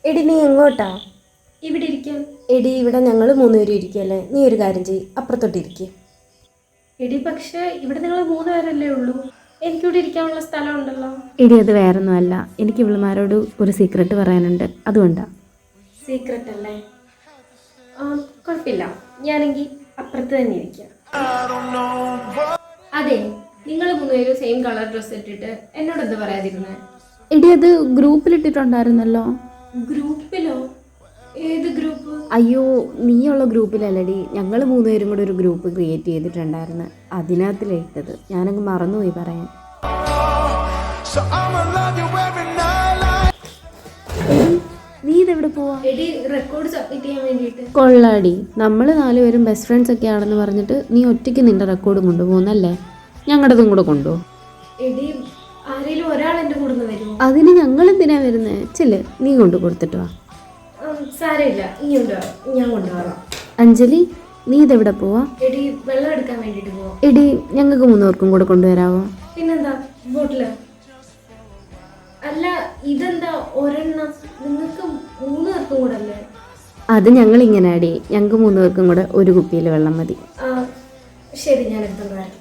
എടി നീ എങ്ങോട്ടാ? ഇവിടെ ഇരിക്കാം. എടി ഇവിടെ ഞങ്ങൾ 3 പേരും ഇരിക്കല്ലേ, നീ ഒരു കാര്യം ചെയ്യ്, അപ്പുറത്തോട്ടിരിക്കുക. എടി പക്ഷേ ഇവിടെ നിങ്ങൾ 3 പേരല്ലേ ഉള്ളൂ, എനിക്കിവിടെ ഇരിക്കാനുള്ള സ്ഥലം ഉണ്ടല്ലോ. എടി അത് വേറൊന്നുമല്ല, എനിക്ക് ഇവളുമാരോട് ഒരു സീക്രട്ട് പറയാനുണ്ട്, അതുകൊണ്ടാണ്. സീക്രട്ട് അല്ലേ? കുഴപ്പമില്ല, ഞാനെങ്കിൽ അപ്പുറത്ത് തന്നെ ഇരിക്കാം. അതെ, നിങ്ങൾ 3 പേരും സെയിം കളർ ഡ്രസ്സ് ഇട്ടിട്ട് എന്നോട് എന്താ പറയാതിരുന്നേ? എടി അത് ഗ്രൂപ്പിലിട്ടിട്ടുണ്ടായിരുന്നല്ലോ. ഗ്രൂപ്പിലോ? ഏത് ഗ്രൂപ്പ്? അയ്യോ, നീയുള്ള ഗ്രൂപ്പിലല്ലടി, ഞങ്ങൾ 3 പേരും കൂടെ ഒരു ഗ്രൂപ്പ് ക്രിയേറ്റ് ചെയ്തിട്ടുണ്ടായിരുന്നു, അതിനകത്തിലിട്ടത് ഞാനങ്ങ് മറന്നുപോയി പറയാൻ. നീ ഇതെവിടെ പോവാ? എടി റെക്കോർഡ് സബ്മിറ്റ് ചെയ്യാൻ വേണ്ടിയിട്ട്. കൊള്ളാടി, നമ്മൾ 4 പേരും ബെസ്റ്റ് ഫ്രണ്ട്സ് ഒക്കെ ആണെന്ന് പറഞ്ഞിട്ട് നീ ഒറ്റയ്ക്ക് നിന്റെ റെക്കോർഡ് കൊണ്ടുപോകുന്നല്ലേ? ഞങ്ങളുടേതും കൂടെ കൊണ്ടുപോകും. എടി ആരെങ്കിലും ഒരാൾ എൻ്റെ കൂടെ നിന്ന് വരുമോ? അതിന് ഞങ്ങൾ എന്തിനാ വരുന്നത്? ചെല്ല്, നീ കൊണ്ടു കൊടുത്തിട്ട് വാ. സാരമില്ല, ഇങ്ങോട്ട് ഞാൻ കൊണ്ടുപോകാം. അഞ്ജലി, നീ ഇതെവിടെ പോവാ? എടി വെള്ളം എടുക്കാൻ വേണ്ടിയിട്ട് പോവാം. എടി ഞങ്ങൾക്ക് 3 പേർക്കും കൂടെ കൊണ്ടുവരാവോ? പിന്നെന്താ, ബോട്ടില്. അല്ല ഇതെന്താ ഒരെണ്ണം? നിങ്ങൾക്ക് 3 പേർക്കും കൂടെ അല്ലേ? അത് ഞങ്ങൾ ഇങ്ങനെ അടി, ഞങ്ങൾക്ക് 3 പേർക്കും കൂടെ ഒരു കുപ്പിയിൽ വെള്ളം മതി. ശരി, ഞാൻ എടുത്തോണ്ട് വരാം.